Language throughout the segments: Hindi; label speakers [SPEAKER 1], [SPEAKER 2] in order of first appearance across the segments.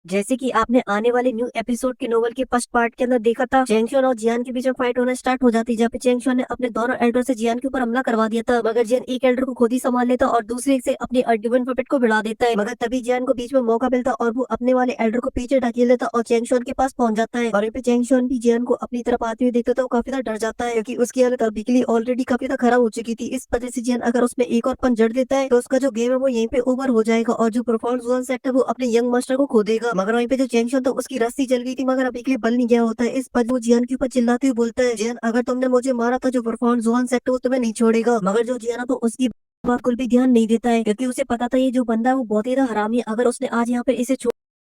[SPEAKER 1] जैसे कि आपने आने वाले न्यू एपिसोड के नोवेल के फर्स्ट पार्ट के अंदर देखा था, चैंगशुन और जियान के बीच में फाइट होना स्टार्ट हो जाती, जहाँ पे चैंगशुन ने अपने दोनों एल्डर से जियान के ऊपर हमला करवा दिया था। मगर जियान एक एल्डर को खुद ही संभाल लेता और दूसरे से अपनी अर्डिवन पपेट को भिड़ा देता है। मगर तभी जियान को बीच में मौका मिलता और वो अपने वाले एल्डर को पीछे ढकेल देता और चैंगशुन के पास पहुंच जाता है। और यहाँ पे चैंगशुन भी जियान को अपनी तरफ आते हुए देखता तो वो काफी ज्यादा डर जाता है, क्योंकि उसकी हालत अभी के लिए ऑलरेडी काफी ज्यादा खराब हो चुकी थी। इस वजह से जियान अगर उसमें एक और पंच जड़ देता है तो उसका जो गेम है वो यहीं पे ओवर हो जाएगा और जो प्रोफाउंड जोन सेट है वो अपने यंग मास्टर को खो देगा। मगर वहीं पे जो चैंगशुन था उसकी रस्सी जल गई थी, मगर अभी के लिए बल नहीं गया होता है। इस पर वो जियान के ऊपर चिल्लाते हुए बोलता है, जियान अगर तुमने मुझे मारा तो जो प्रोफाउंड जोन सेट है वो तुम्हें नहीं छोड़ेगा। मगर जो जियान है तो उसकी बात कुल भी ध्यान नहीं देता है, क्योंकि उसे पता था ये जो बंदा है वो बहुत ही ज्यादा हरामी है। अगर उसने आज यहाँ पे इसे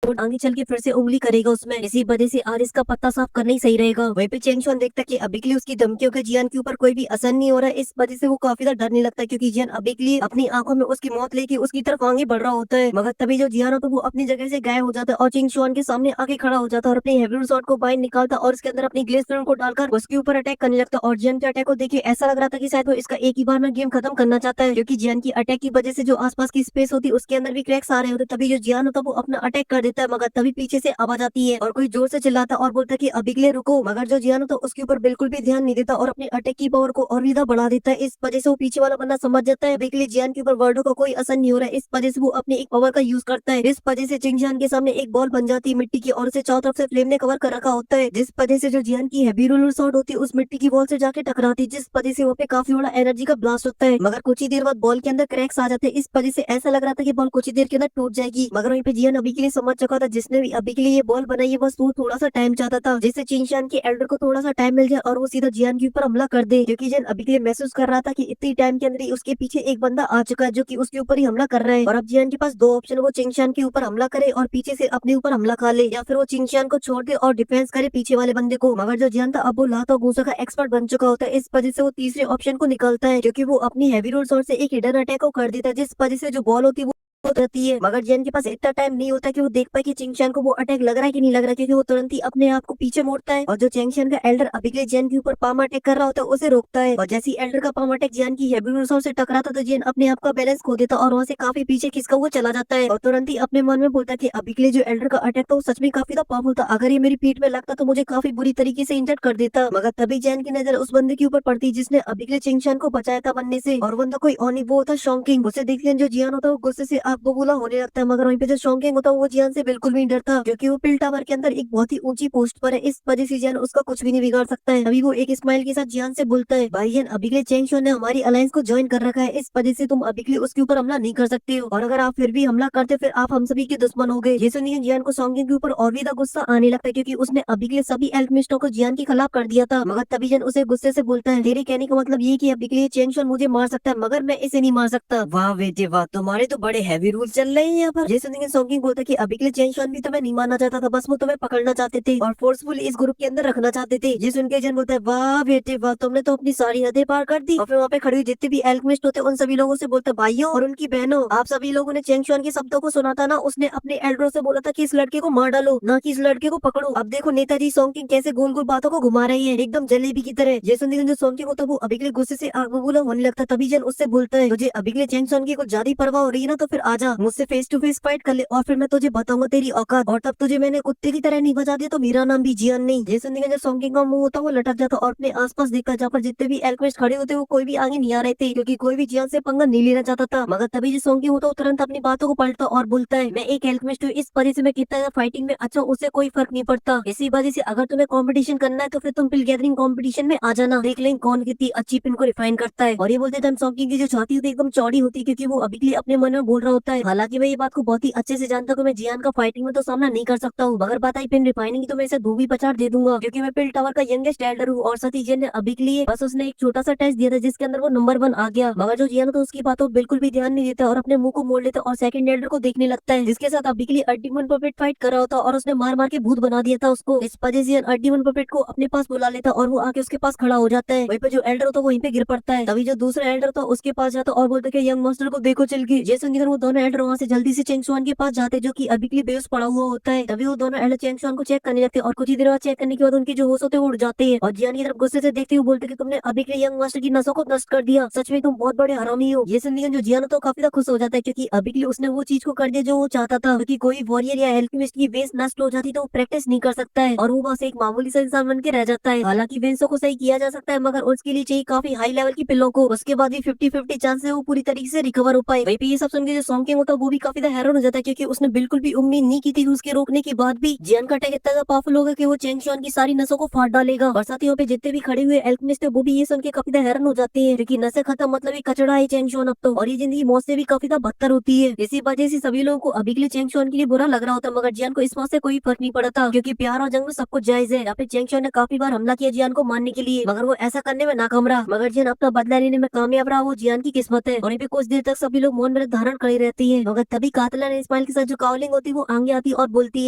[SPEAKER 1] आगे चल के फिर से उंगली करेगा उसमें, इसी वजह से आज इसका पत्ता साफ करना ही सही रहेगा। वहीं पे चैंगशुन देखता है कि अभी के लिए उसकी धमकियों के जियान के ऊपर कोई भी असर नहीं हो रहा है। इस वजह से वो काफी ज्यादा डरने लगता है, क्योंकि जियान अभी के लिए अपनी आंखों में उसकी मौत लेके उसकी तरफ आगे बढ़ रहा होता है। मगर तभी जो जियान होता है वो अपनी जगह से गायब हो जाता है और चैंगशुन के सामने आके खड़ा हो जाता है और अपनी हेवी शॉट को बाहर निकालता और उसके अंदर अपनी ग्लेस फ्रेम को डालकर उसके ऊपर अटैक करने लगता है। और जियान के अटैक को देखिए ऐसा लग रहा था कि शायद वो इसका एक ही बार में गेम खत्म करना चाहता है, क्योंकि जियान की अटैक की वजह से जो आसपास की स्पेस होती है उसके अंदर भी क्रैक्स आ रहे होते। तभी जो जियान होता है वो अपना अटैक कर देता है, मगर तभी पीछे से आवाज आती है और कोई जोर से चिल्लाता और बोलता है कि अभी के लिए रुको। मगर जो जियान होता है उसके ऊपर बिल्कुल भी ध्यान नहीं देता और अपनी अटैक की पावर को और भी ज्यादा बढ़ा देता है। इस वजह से वो पीछे वाला बंदा समझ जाता है अभी के लिए जियान के ऊपर वर्डों का कोई असर नहीं हो रहा है। इस वजह से वो अपनी एक पावर का यूज करता है। इस वजह से चिंगजान के सामने एक बॉल बन जाती है मिट्टी की और उसे चारों तरफ से फ्लेम ने कवर कर रखा होता है, जिस वजह से जो जियान की हैवी रोलर शॉट होती है उस मिट्टी की बॉल से जाके टकराती है, जिस वजह से वहाँ पे काफी बड़ा एनर्जी का ब्लास्ट होता है। मगर कुछ ही देर बाद बॉल के अंदर क्रैक्स आ जाते हैं। इस वजह से ऐसा लग रहा था कि बॉल कुछ ही देर के अंदर टूट जाएगी। मगर वहीं पे जियान अभी के लिए समझ चुका था, जिसने भी अभी के लिए ये बॉल बनाई है बस वो थोड़ा सा टाइम चाहता था, जिससे चिंगशान के एल्डर को थोड़ा सा टाइम मिल जाए और वो सीधा जियान के ऊपर हमला कर दे, क्योंकि जियान अभी के लिए महसूस कर रहा था कि इतनी टाइम के अंदर ही उसके पीछे एक बंदा आ चुका है जो कि उसके ऊपर ही हमला कर रहा है। और अब जियान के पास दो ऑप्शन, वो चिंगशान के ऊपर हमला करे और पीछे से अपने ऊपर हमला खा ले, या फिर वो चिंगशान को छोड़ दे और डिफेंस करे पीछे वाले बंदे को। मगर जो जियान था अब वो लात और घूंसा का एक्सपर्ट बन चुका होता है। इस वजह से वो तीसरे ऑप्शन को निकालता है, क्योंकि वो अपनी हैवी रोल शॉट से एक हिडन अटैक को कर देता है, जिस वजह से जो बॉल होती है वो रहती है। मगर जैन के पास इतना टाइम नहीं होता कि वो देख पाए कि चिंगशान को वो अटैक लग रहा है कि नहीं लग रहा है, क्योंकि वो तुरंत ही अपने आप को पीछे मोड़ता है और जो चिंगशान का एल्डर अभी के लिए जैन के ऊपर पाम अटैक कर रहा होता है उसे रोकता है। और जैसे ही एल्डर का पाम अटैक जैन की हैवी रिसोर्स से टकराता तो जैन अपने आप का बैलेंस खो देता और वहाँ से काफी पीछे खिसका हुआ चला जाता है और तुरंत ही अपने मन में बोलता है कि अभी के लिए जो एल्डर का अटैक था वो सच में काफी ज्यादा पावरफुल था, अगर ये मेरी पीठ में लगता तो मुझे काफी बुरी तरीके से इंजर्ड कर देता। मगर तभी जैन की नजर उस बंदे के ऊपर पड़ती जिसने अभी के लिए चिंगशान को बचाया था बनने से, और बंदा कोई और नहीं वो था शॉन्किंग। उसे देखते जो जियान होता है वो गुस्से से आग बबूला होने लगता है। मगर वहीं पे जो शॉन्किंग होता है वो जियान से बिल्कुल भी नहीं डरता, क्योंकि वो पिल टावर के अंदर एक बहुत ही ऊंची पोस्ट पर है। इस वजह से जियान उसका कुछ भी नहीं बिगाड़ सकता है। अभी वो एक स्माइल के साथ जियान से बोलता है, भाई जियान अभी के लिए चैंगशॉन ने हमारी अलायंस को ज्वाइन कर रखा है, इस वजह से तुम अभी के लिए उसके ऊपर हमला नहीं कर सकते हो, और अगर आप फिर भी हमला करते फिर आप हम सभी के दुश्मन हो गए। ये सुनिए जियान को शॉन्किंग के ऊपर और भी ज्यादा गुस्सा आने लगता है, क्योंकि उसने अभी के लिए सभी एल्केमिस्टों को जियान के खिलाफ कर दिया था। मगर तभी जियान उसे गुस्से से बोलता है, तेरे कहने का मतलब ये कि अभी के लिए चैंगशॉन मुझे मार सकता है मगर मैं इसे नहीं मार सकता। वाह बेटे वाह, तुम्हारे तो बड़े हैवी रूल चल रहे हैं यहाँ पर। ये सुनिए शॉन्किंग बोलता है कि अभी के लिए चैंगशॉन भी तुम्हें नहीं मारना चाहता था, बस वो तुम्हें पकड़ना चाहते थे और फोर्सफुली इस ग्रुप के अंदर रखना चाहते थे। ये सुन के जन बोलता है, वाह बेटे वाह, तुमने तो अपनी सारी हदें पार कर दी। और फिर वहाँ पे खड़ी हुई जितने भी एल्केमिस्ट होते उन सभी लोगों से बोलता है, भाइयों और उनकी बहनों, आप सभी लोगों ने चैंगशॉन के शब्दों को सुना था ना, उसने अपने एल्डरों से बोला था कि इस लड़के को मार डालो, ना कि इस लड़के को पकड़ो। अब देखो नेताजी शॉन्किंग कैसे गोल गोल बातों को घुमा रही है एकदम जलेबी की तरह। ये सुन के जो शॉन्किंग होता है वो अभी के लिए गुस्से से आग बबूला होने लगता है। तभी जन उससे बोलता है, तुझे अभी के लिए चैंगशॉन की कुछ ज्यादा परवाह हो रही है ना, तो फिर आजा मुझसे फेस टू फेस फाइट कर ले और फिर मैं तुझे बताऊंगा तेरी औकात, और तब तुझे मैंने कुत्ते की तरह नहीं बजा दिया तो मेरा नाम भी जियान नहीं। जैसे निकल जब सॉन्किंग का मुंह होता है वो लटक जाता और अपने आसपास देखता, जहाँ पर जितने भी एल्केमिस्ट खड़े होते वो कोई भी आगे नहीं आ रहे थे, क्योंकि कोई भी जियान से पंगा नहीं लेना चाहता था। मगर तभी जो सॉन्किंग होता है वो तुरंत अपनी बातों को पलटता और बोलता है, मैं एक एल्केमिस्ट हूँ, इस वजह से मैं कितना ज्यादा फाइटिंग में अच्छा हूँ उससे कोई फर्क नहीं पड़ता। इसी वजह से अगर तुम्हें कॉम्पिटिशन करना है तो फिर तुम पिल गैदरिंग कॉम्पिटिशन में आ जाना, देख लें कौन कितनी अच्छी पिन को रिफाइन करता है। और ये बोलते टाइम सॉन्किंग की जो छाती होती है एकदम चौड़ी होती है, क्योंकि वो अभी के लिए अपने मन में बोल रहा होता है, हालांकि मैं ये बात को बहुत ही अच्छे से जानता हूँ मैं जियान का फाइटिंग में तो सामना नहीं कर सकता हूँ, मगर बात आई पिन रिफाइनिंग की तो मैं इसे धोबी पछाड़ दे दूंगा, क्योंकि मैं पिल टावर का यंगेस्ट एल्डर हूँ। और साथ ही जियान ने अभी के लिए बस उसने एक छोटा सा टेस्ट दिया था जिसके अंदर वो नंबर 1 आ गया। मगर जो जियान तो उसकी बातों बिल्कुल भी ध्यान नहीं देता और अपने मुंह को मोड़ लेता और सेकंड एल्डर को देखने लगता है, जिसके साथ अभी के लिए अल्टीमन पपेट फाइट कर रहा होता और उसने मार मार के भूत बना दिया था उसको। इस वजह से अल्टीमन पपेट को अपने पास बुला लेता और वो आके उसके पास खड़ा हो जाता है। वहीं पे जो एल्डर होता है वहीं पे गिर पड़ता है। तभी जो दूसरा एल्डर था उसके पास जाता और बोलता है कि यंग मास्टर को देखो चल के। जैसे निकल वो दोनों एल्डर वहाँ से जल्दी से चेंग शुआन के पास जाते जो कि अभी के लिए बेहोश पड़ा हुआ होता है। तभी वो दोनों एल्डर चेंग शुआन को चेक करने लगते और कुछ ही देर बाद चेक करने के बाद उनके जो होश होते हैं वो उड़ जाते हैं और जियान की तरफ गुस्से से देखते हुए बोलते कि तुमने अभी के लिए यंग मास्टर की नसों को नष्ट कर दिया, सच में तुम बहुत बड़े हरामी हो। ये सुनकर जो जियान तो काफी ज्यादा खुश हो जाता है क्योंकि अभी के लिए उसने वो चीज को कर दिया जो वो चाहता था, क्योंकि कोई वॉरियर या एल्केमिस्ट की वेस नष्ट हो जाती तो वो प्रैक्टिस नहीं कर सकता है और वो बस एक मामूली सा इंसान बन के रह जाता है। हालांकि वेंसों को सही किया जा सकता है मगर उसके लिए चाहिए काफी हाई लेवल की पिल्लों को, उसके बाद भी 50-50 चांस है वो पूरी तरीके से रिकवर हो पाए। वहीं पे ये सब सुनकर जो सॉन्ग होता है वो भी काफी ज्यादा हैरान हो जाता है क्योंकि उसने बिल्कुल भी उम्मीद नहीं की थी उसके रोकने के बाद भी जियान का अटैक इतना ज्यादा पावरफुल होगा कि वो चेंग शुआन की सारी नसों को फाड़ डालेगा। और साथ ही वहाँ पे जितने भी खड़े हुए एल्केमिस्ट थे वो भी ये सुन के काफी ज्यादा हैरान हो जाते हैं क्योंकि नसें खत्म मतलब एक कचड़ा है चेंग शुआन अब तो, और ये जिंदगी मौत से भी काफी ज्यादा बदतर होती है। इसी वजह से सभी लोगों को अभी के लिए चेंग शुआन के लिए बुरा लग रहा होता मगर जियान को इस बात से कोई फर्क नहीं पड़ा था क्योंकि प्यार और जंग में सब कुछ जायज है। यहाँ पे चेंग शुआन ने काफी बार हमला किया जियान को मारने के लिए मगर वो ऐसा करने में नाकाम रहा, मगर जियान अपना बदला लेने में कामयाब रहा, वो जियान की किस्मत है। और यहाँ पे कुछ देर तक सभी लोग मौन व्रत धारण करे रहते हैं मगर तभी कातला ने इस्माइल के साथ जो कावलिंग होती है वो आगे आती और बोलती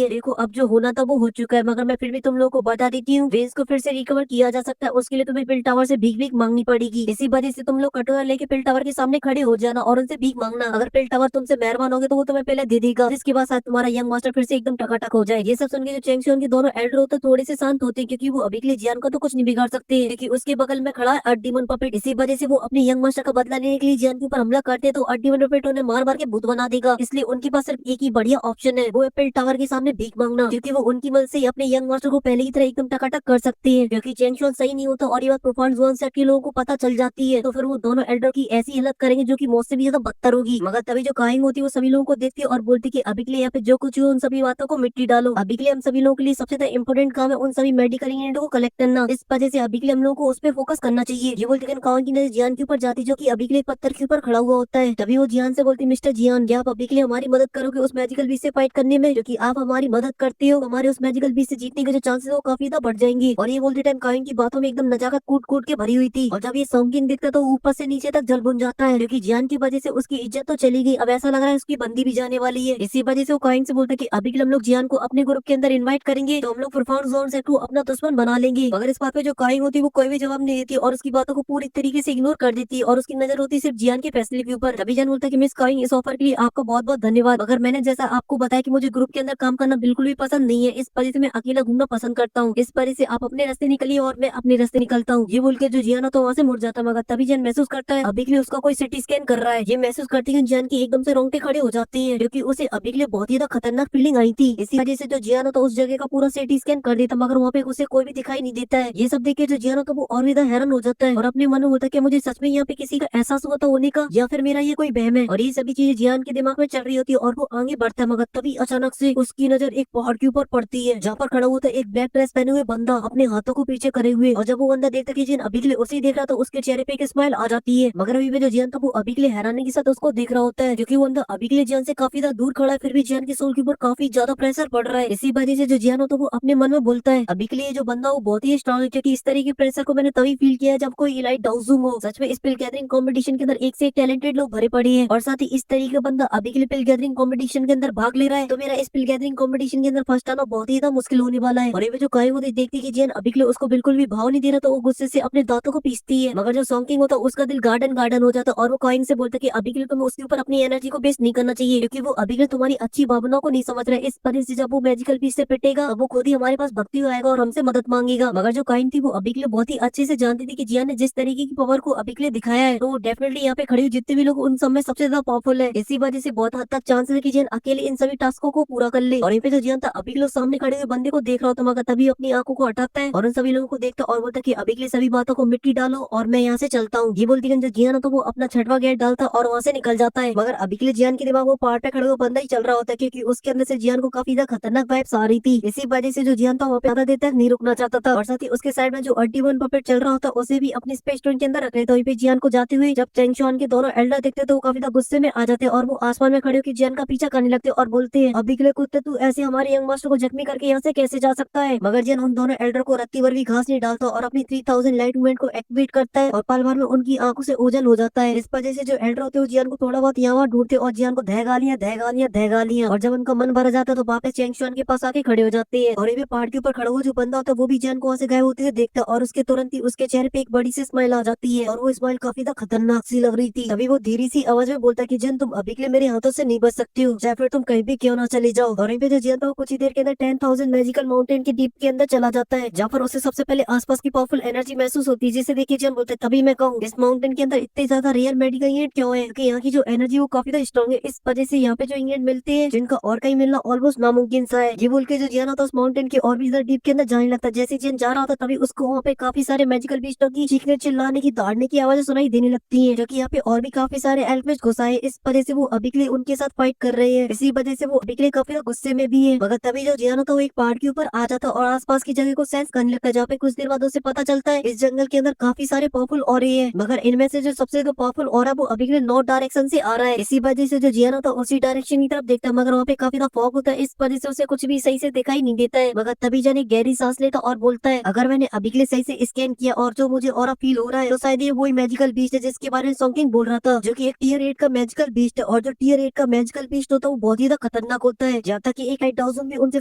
[SPEAKER 1] है देखो अब जो होना था वो हो चुका है मगर मैं फिर भी तुम लोगों को बता देती हूँ वेंस को फिर से रिकवर किया जा सकता है, उसके लिए तुम्हें पिल टावर से भीख भीख मांगनी पड़ेगी। इसी वजह से तुम लोग कटोरा लेके पिल टावर के सामने खड़े हो जाना और उनसे भीख मांगना, अगर पिल टावर तुमसे मेहरबान होगे तो वो तुम्हें पहले दे देगा जिसके बाद शायद तुम्हारा यंग मास्टर फिर से एकदम टकाटक हो जाए। ये सब सुन के जो चेंग शुआन के दोनों एल्डर होते हैं थोड़े से शांत होते हैं क्योंकि वो अभी के लिए जियान का तो कुछ नहीं बिगाड़ सकते क्योंकि उसके बगल में खड़ा है अड्डीमन पपेट। इसी वजह से वो अपने यंग मास्टर का बदला लेने के लिए जियान के ऊपर हमला करते हैं तो अड्डीमन पपेट उन्हें मार मार के भूत बना देगा, इसलिए उनके पास सिर्फ एक ही बढ़िया ऑप्शन है वो पिल टावर के सामने भीख मांगना क्योंकि वो उनकी मदद से अपने यंग मास्टर को पहले की तरह एकदम टकाटक कर सकते हैं। क्योंकि चेंग शुआन सही नहीं होता और ये बात प्रोफाउंड जोन सेट के लोगों को पता चल जाती है तो फिर वो दोनों एल्डर की ऐसी हालत करेंगे जो कि मौत से भी ज्यादा बदतर होगी। मगर तभी जो काइंग होती है वो सभी लोगों को देखती है और बोलती कि अभी के लिए यहाँ पे जो कुछ हुआ उन सभी बातों को मिट्टी डालो, अभी के लिए हम सभी लोगों के लिए सबसे ज्यादा इंपॉर्टेंट काम है उन सभी मेडिकल इंग्रेडिएंट को कलेक्ट करना, इस वजह से अभी के लिए हम लोगों को उस पर फोकस करना चाहिए। ये बोलते काउंट की नजर जियान के ऊपर जाती जो कि अभी के लिए पत्थर के ऊपर खड़ा हुआ होता है। तभी वो जियान से बोलती मिस्टर जियान क्या आप अभी के लिए हमारी मदद करोगे उस मैजिकल बीस्ट से फाइट करने में, क्योंकि आप हमारी मदद करते हो हमारे उस मैजिकल बीस्ट से जीतने के जो चांसेस वो काफी ज्यादा बढ़ जाएंगे। और ये बोलते टाइम काइन की बातों में एकदम नजाकत कूट कूट के भरी हुई थी और जब ये सॉन्गिंग दिखता तो ऊपर से नीचे तक जल बुन जाता है क्योंकि जियान की वजह से उसकी इज्जत तो चली गई, अब ऐसा लग रहा है उसकी बंदी भी जाने वाली है। इसी वजह से वो काइन से बोलता है कि अभी के लिए हम लोग जियान को अपने ग्रुप के अंदर इनवाइट करेंगे तो हम लोग प्रोफाउंड जोन सेट को अपना दुश्मन बना लेंगे। मगर इस बात पे जो काइन होती है वो कोई भी जवाब नहीं देती और उसकी बातों को पूरी तरीके से इग्नोर कर देती है और उसकी नजर होती है सिर्फ जियान के फैसले के ऊपर। तभी जियान बोलता है कि मिस काइन इस ऑफर के लिए आपका बहुत बहुत धन्यवाद, मगर मैंने जैसा आपको बताया कि मुझे ग्रुप के अंदर काम करना बिल्कुल भी पसंद नहीं है, इस वजह से मैं अकेला घूमना पसंद करता हूँ, इस वजह से आप अपने रास्ते निकलिए और मैं अपने रास्ते निकलता हूँ। ये बोल के जो जियान तो वहाँ से मुड़ जाता है मगर तभी जियान महसूस करता है अभी के लिए उसका कोई सिटी स्कैन कर रहा है। ये महसूस करती है जियान की एकदम से रोंगटे खड़े हो जाते हैं क्योंकि उसे अभी के लिए बहुत ही ज्यादा खतरनाक फीलिंग आई थी। इसी वजह से जो जियान तो उस जगह का पूरा सिटी स्कैन कर देता मगर वहाँ पे उसे कोई भी दिखाई नहीं देता है। ये सब देख के जो जियान तो वो और भी ज्यादा हैरान हो जाता है और अपने मन में बोलता है कि मुझे सच में यहाँ पे किसी का एहसास हुआ था होने का या फिर मेरा ये कोई बहम है। और ये सभी चीजें जियान के दिमाग में चल रही होती है और वो आगे बढ़ता है मगर तभी अचानक से उसकी नजर एक पहाड़ के ऊपर पड़ती है जहाँ पर खड़ा हुआ था एक ब्लैक ड्रेस पहने हुए बंदा अपने हाथों को पीछे करे हुए, और जब वो बंदा देखता कि जियान अभी के लिए उसे देख रहा तो उसके चेहरे पे एक स्माइल आ जाती है। मगर अभी भी जो जियान था वो अभी के लिए हैरानी के साथ उसको देख रहा होता है क्योंकि वो बंदा अभी के लिए जियान से काफी ज्यादा दूर खड़ा है फिर भी जियान के सोल के ऊपर काफी ज्यादा प्रेशर पड़ रहा है। इसी वजह से जो जियान होता है वो अपने मन में बोलता है अभी के लिए जो बंदा वो बहुत ही स्ट्रॉन्ग है क्योंकि इस तरह के प्रेशर को मैंने तभी फील किया है जब कोई इलाइट डाउजिंग हो। सच में इस पिल गैदरिंग कॉम्पिटिशन के अंदर एक से एक टैलेंटेड लोग भरे पड़े हैं और साथ ही इस तरीके का बंदा अभी के लिए पिल गैदरिंग कॉम्पिटिशन के अंदर भाग ले रहा है तो मेरा इस पिल गैदरिंग कॉम्पिटिशन के अंदर फर्स्ट आना बहुत ही ज्यादा मुश्किल होने वाला है। और ये जो काई होती देखती कि जियान अभी के लिए उसको बिल्कुल भी भाव नहीं दे रहा तो वो गुस्से से अपने दांतों को पीसती है मगर जो सॉन्किंग होता है उसका दिल गार्डन गार्डन हो जाता है और वो काइन से बोलता है कि अभी के लिए तुम्हें उसके ऊपर अपनी एनर्जी को वेस्ट नहीं करना चाहिए क्योंकि वो अभी के लिए तुम्हारी अच्छी भावनाओं को नहीं समझ रहा है। इस वजह से जब वो मैजिकल पीस से पिटेगा वो खुद ही हमारे पास भक्ति आएगा और हमसे मदद मांगेगा। मगर जो काइन थी वो अभी के लिए बहुत ही अच्छे से जानती थी कि जियान ने जिस तरीके की पावर को अभी के लिए दिखाया है तो डेफिनेटली यहाँ पे खड़े हुए जितने भी लोग उन सब में सबसे ज्यादा पावरफुल है। इसी वजह से बहुत हद तक चांसेस है कि जियान अकेले इन सभी टास्कों को पूरा कर ले। और यहाँ पे जो जियान था अभी के लिए सामने खड़े हुए बंदे को देख रहा होता मगर तभी अपनी आंखों को हटाता है और उन सभी लोगों को देखता और बोलता कि अभी के लिए सभी बातों को मिट्टी डालो और मैं यहाँ से चलता हूँ। ये बोलती जो जियान तो वो अपना छठवा गेट डालता और वहाँ से निकल जाता है मगर अभी के लिए जियान के दिमाग वो पहाड़ पे खड़े हुए बंदा ही चल रहा होता है क्योंकि उसके अंदर से जियान को काफी ज्यादा खतरनाक वाइब्स आ रही थी। इसी वजह से जो जियान था वहाँ पे ज्यादा देर तक नहीं रुकना चाहता था और साथ ही उसके साइड में जो अड्डी-वन पपेट चल रहा होता उसे भी अपने स्पेस स्टेशन के अंदर रख रहे थे। वहीं पे जियान को जाते हुए जब चेंग शुआन के दोनों एल्डर देखते तो वो काफी ज्यादा गुस्से में आ जाते और वो आसमान में खड़े होकर जियान का पीछा करने लगते और बोलते हैं अभी के लिए कुत्ते तू ऐसे हमारे यंग मास्टर को जख्मी करके यहाँ से कैसे जा सकता है। मगर जियान उन दोनों एल्डर को रत्ती भर भी घास नहीं डालता और अपनी 3000 लाइट मूवमेंट को एक्टिवेट करता है और पल भर में उनकी आंखों से ओझल हो जाता है। इस वजह से जो एल्डर होते हैं जियान को थोड़ा बहुत यहाँ ढूंढते और जियान को दहगालियां दहगालियां दहगालियां और जब उनका मन भर जाता है तो वापस चेंग शुआन के पास आके खड़े हो जाते हैं। और ये भी पहाड़ के ऊपर खड़ा हुआ जो बंदा होता है वो भी जियान को वहाँ से गायब होते हुए देखता है और उसके तुरंत ही उसके चेहरे पे एक बड़ी सी स्माइल आ जाती है और वो स्माइल काफी ज्यादा खतरनाक सी लग रही थी। तभी वो धीरे सी आवाज में बोलता है कि जिन तुम तुम अभी के लिए मेरे हाथों से नहीं बच सकती हो, चाहे फिर तुम कहीं भी क्यों ना चले जाओ। और वहीं पे जो जियान था वो कुछ ही देर के अंदर 10,000 मैजिकल माउंटेन के डीप के अंदर चला जाता है, जहाँ पर उसे सबसे पहले आसपास की पावरफुल एनर्जी महसूस होती है, जिसे देखिए जियान बोलते हैं तभी मैं कहूँ इस माउंटेन के अंदर इतने ज्यादा रेयर मेडिकल इंग्रेडिएंट क्यों है, क्योंकि यहाँ की जो एनर्जी वो काफी ज्यादा स्ट्रॉन्ग है। इस वजह से यहाँ पे जो इंग्रेडिएंट मिलते हैं जिनका और कहीं मिलना ऑलमोस्ट नामुमकिन सा है। ये बोल के जो जियान होता है उस माउंटेन के और भी ज्यादा डीप के अंदर जाने लगता है। जैसे जियान जा रहा होता तभी उसको वहाँ पे काफी सारे मैजिकल बीस्टों की चीखने चिल्लाने की दौड़ने की आवाजें सुनाई देने लगती है, जो की यहाँ पे और भी काफी सारे एल्केमिस्ट घुसा है। इस वजह से वो अभी के लिए उनके साथ फाइट कर रहे हैं। इसी वजह से वो अभी के लिए काफी ज्यादा गुस्से में भी है। मगर तभी जो जियान होता है वो एक पहाड़ के ऊपर आ जाता है और आसपास की जगह को सेंस करने लगता है, जहाँ पे कुछ देर बाद उसे पता चलता है इस जंगल के अंदर काफी सारे पावरफुल ऑरे हैं, मगर इनमें से जो सबसे जो पावरफुल ऑरा वो अभी के लिए नॉर्थ डायरेक्शन से आ रहा है। इसी वजह से जो जियान होता है उसी डायरेक्शन की तरफ देखता है, मगर वहाँ पे काफी ज्यादा फॉग होता है। इस वजह से उसे कुछ भी सही से दिखाई नहीं देता है। मगर तभी जाने गहरी सांस लेता और बोलता है अगर मैंने अभी के लिए सही से स्कैन किया और जो मुझे ऑरा फील हो रहा है तो शायद ये वही मैजिकल बीस्ट है जिसके बारे में सॉन्किंग बोल रहा था, जो की एक टियर 8 का मैजिकल बीस्ट है। और जो टियर 8 का मैजिकल बीस्ट होता है वो बहुत ही ज्यादा खतरनाक होता है, जहाँ तक कि एक 8,000 भी उनसे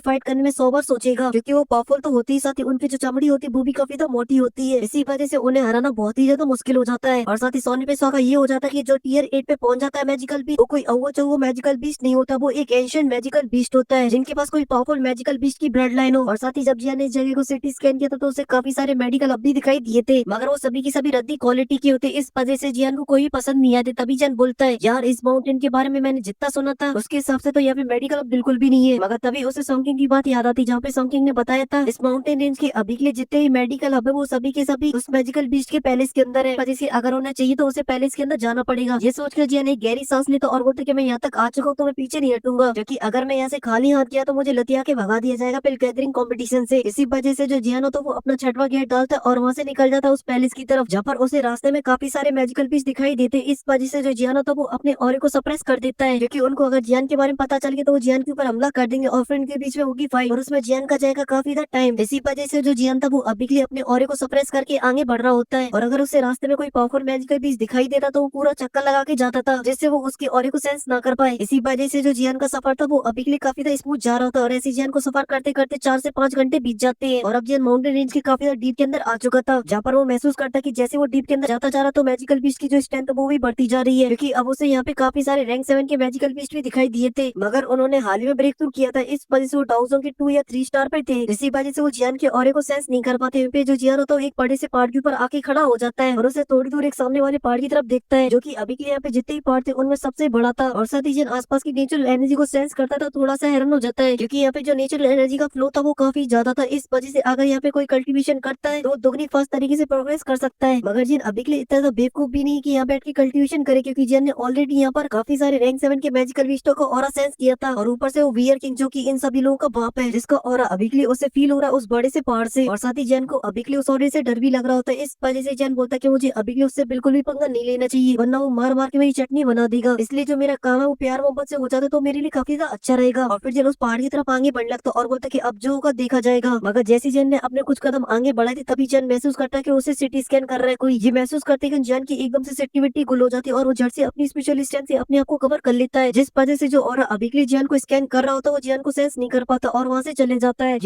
[SPEAKER 1] फाइट करने में 100 बार सोचेगा, क्योंकि वो पावरफुल तो होती ही साथ ही उनकी जो चमड़ी होती है वो भी काफी ज्यादा मोटी होती है। इसी वजह से उन्हें हराना बहुत ही ज्यादा मुश्किल हो जाता है। और साथ ही सोने पे सुहागा ये हो जाता है कि जो टियर 8 पे पहुंच जाता है मैजिकल बीस्ट, वो कोई अव्वो चव्वो मैजिकल बीस्ट नहीं होता, वो एक एंशिएंट मैजिकल बीस्ट होता है जिनके पास कोई पावरफुल मैजिकल बीस्ट की ब्लड लाइन हो। और साथ ही जब जिया ने इस जगह को सिटी स्कैन किया था तो उसे काफी सारे मेडिकल अब भी दिखाई दिए थे, मगर वो सभी की सभी रद्दी क्वालिटी के होते। इस वजह से जियान को कोई पसंद नहीं आते। तभी जियान बोलता है यार इस माउंटेन के बारे में मैंने जितना सुना था उसके हिसाब से तो यहाँ पे मेडिकल अब बिल्कुल भी नहीं है। मगर तभी उसे सॉन्किंग की बात याद आती, जहाँ पे सॉन्किंग ने बताया था इस माउंटेन रेंज के अभी के लिए जितने ही मेडिकल हब है वो सभी के सभी उस मैजिकल बीस्ट के पैलेस के अंदर है। वजह से अगर उन्हें चाहिए तो उसे पैलेस के अंदर जाना पड़ेगा। ये सोचकर जियान एक गहरी सांस लेता और बोलते कि मैं यहाँ तक आ चुका हूँ तो मैं पीछे नहीं हटूंगा, क्योंकि अगर मैं यहाँ से खाली हाथ गया तो मुझे लतिया के भगा दिया जाएगा पिल गैदरिंग कॉम्पिटिशन से। इसी वजह से जो जियान होता है वो अपना छठवां गेट डालता है और वहाँ से निकल जाता है उस पैलेस की तरफ, जहाँ पर उसे रास्ते में काफी सारे मैजिकल बीस्ट दिखाई देते। इस वजह से जो जियान होता है वो अपने ऑरे को सप्रेस कर देता है, क्योंकि उनको अगर जियान के बारे में पता चल गया तो वो जियान के ऊपर हमला कर देंगे और फिर इनके बीच में होगी फाइट और उसमें जियान का जाएगा काफी ज्यादा टाइम। इसी वजह से जो जियान था वो अभी के लिए अपने ऑरे को सप्रेस करके आगे बढ़ रहा होता है। और अगर उसे रास्ते में कोई पावरफुल मैजिकल बीस्ट दिखाई देता तो वो पूरा चक्कर लगा के जाता था, जिससे वो उसके ऑरे को सेंस ना कर पाए। इसी वजह से जो जियान का सफर था वो अभी के लिए काफी ज्यादा स्मूथ जा रहा था और ऐसे जियान को सफर करते करते 4 से 5 घंटे बीत जाते हैं। और अब जियान माउंटेन रेंज के काफी ज्यादा डीप के अंदर आ चुका था, जहाँ पर वो महसूस करता कि जैसे वो डीप के अंदर जाता जा रहा तो मैजिकल बीस्ट की जो स्ट्रेंथ वो भी बढ़ती जा रही है, क्योंकि अब उसे यहाँ पे काफी सारे रैंक 7 के मैजिकल बीस्ट भी दिखाई दिए थे, मगर उन्होंने हाल ही में ब्रेक थ्रू किया था। इस वजह से वो डाउजों के 2 या 3 स्टार पे थे। इसी वजह से वो जियान के ऑरे को सेंस नहीं कर पाते। पे जो जियान होता है एक बड़े से पहाड़ के ऊपर आके खड़ा हो जाता है और उसे थोड़ी दूर एक सामने वाले पहाड़ की तरफ देखता है, जो कि अभी के लिए यहाँ पे जितने ही पहाड़ थे उनमें सबसे बड़ा था। और साथ ही जियान आसपास की नेचुरल एनर्जी को सेंस करता था थोड़ा सा हैरान हो जाता है, क्योंकि यहाँ पे जो नेचुरल एनर्जी का फ्लो था वो काफी ज्यादा था। इस वजह से अगर यहाँ पे कोई कल्टीवेशन करता है तो दुगनी फास्ट तरीके से प्रोग्रेस कर सकता है। मगर जियान अभी के लिए इतना तो बेवकूफ भी नहीं कि यहाँ बैठ के कल्टीवेशन करे, क्योंकि जियान ने ऑलरेडी यहाँ पर काफी सारे रैंक 7 के मैजिकल बीस्टों को ऑरा सेंस किया था। और ऊपर से वो वियर किंग जो कि इन सभी लोगों का बाप है, जिसका ऑरा अभी के लिए उसे फील हो रहा है उस बड़े से पहाड़ से। और साथ ही जियान को अभी के लिए उस ऑरे से डर भी लग रहा होता है। इस वजह से जियान बोलता है कि मुझे अभी के लिए उससे बिल्कुल भी पंगा नहीं लेना चाहिए, वरना वो मार मार के मेरी चटनी बना देगा। इसलिए जो मेरा काम है वो प्यार मोहब्बत से हो जाता तो मेरे लिए काफी ज्यादा अच्छा रहेगा। और फिर जियान उस पहाड़ की तरफ आगे बढ़ने लगता और बोलता कि अब जो होगा देखा जाएगा। मगर जैसे जियान ने अपने कुछ कदम आगे बढ़ाए थे तभी जियान महसूस करता है कि उसे सिटी स्कैन कर रहा है कोई। ये महसूस करते ही जियान की एकदम से सेंसिटिविटी गुल हो जाती है और वो झट से अपनी स्पेशल स्ट्रेंथ से अपने आप को कवर कर लेता है, जिस वजह से जो ऑरा अभी के लिए जियान को स्कैन कर रहा होता है वो जियान को सेंस नहीं कर पाता और वहाँ से चले जाता है।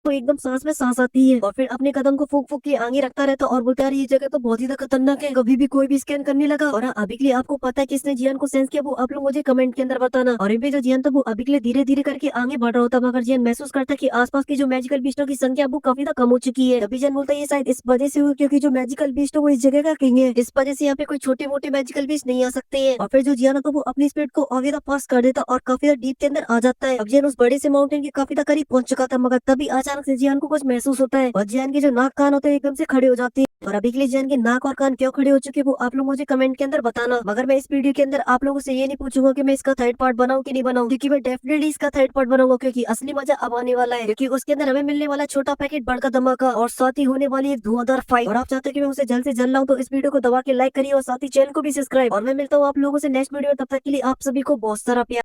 [SPEAKER 1] तो एकदम सांस में सांस आती है और फिर अपने कदम को फूक फूक के आगे रखता रहता और बोलता है ये जगह तो बहुत ही खतरनाक है, कभी भी कोई भी स्कैन करने लगा। और अभी के लिए आपको पता है किसने जियान को सेंस किया वो आप लोग मुझे कमेंट के अंदर बताना। और जो जियान था वो अभी के लिए धीरे धीरे करके आगे बढ़ रहा होता, मगर जियान महसूस करता है कि आसपास की जो मैजिकल बीस्टों की संख्या वो काफी कम हो चुकी है। तभी जियान बोलता है ये शायद इस वजह से हुई क्योंकि जो मैजिकल बीस्ट है वो इस जगह का किंग है, इस वजह से यहाँ पे कोई छोटे मोटे मैजिकल बीस्ट नहीं आ सकते हैं। और फिर जो जियान होता है वो अपनी स्पीड को आगे तक पास कर देता और काफी डीप के अंदर आ जाता है। अब जियान उस बड़े से माउंटेन के काफी करीब पहुंच चुका था, मगर तभी अचानक से जियान को कुछ महसूस होता है और जियान के जो नाक कान होते हैं एकदम से खड़े हो जाते हैं। और अभी के लिए जियान के नाक और कान क्यों खड़े हो चुके हैं वो आप लोग मुझे कमेंट के अंदर बताना। मगर मैं इस वीडियो के अंदर आप लोगों से ये नहीं पूछूंगा कि मैं इसका थर्ड पार्ट बनाऊं कि नहीं बनाऊं, क्योंकि मैं डेफिनेटली इसका थर्ड पार्ट बनाऊंगा, क्योंकि असली मजा अब आने वाला है, क्योंकि उसके अंदर हमें मिलने वाला छोटा पैकेट बड़का धमाका और साथ ही होने वाली एक धुआंधार फाइट। और आप चाहते हो कि मैं उसे जल्द से जल्द लाऊं तो इस वीडियो को दबा के लाइक करिए और साथ ही चैनल को भी सब्सक्राइब। और मैं मिलता हूँ आप लोगों से नेक्स्ट वीडियो, तब तक के लिए आप सभी को बहुत सारा प्यार।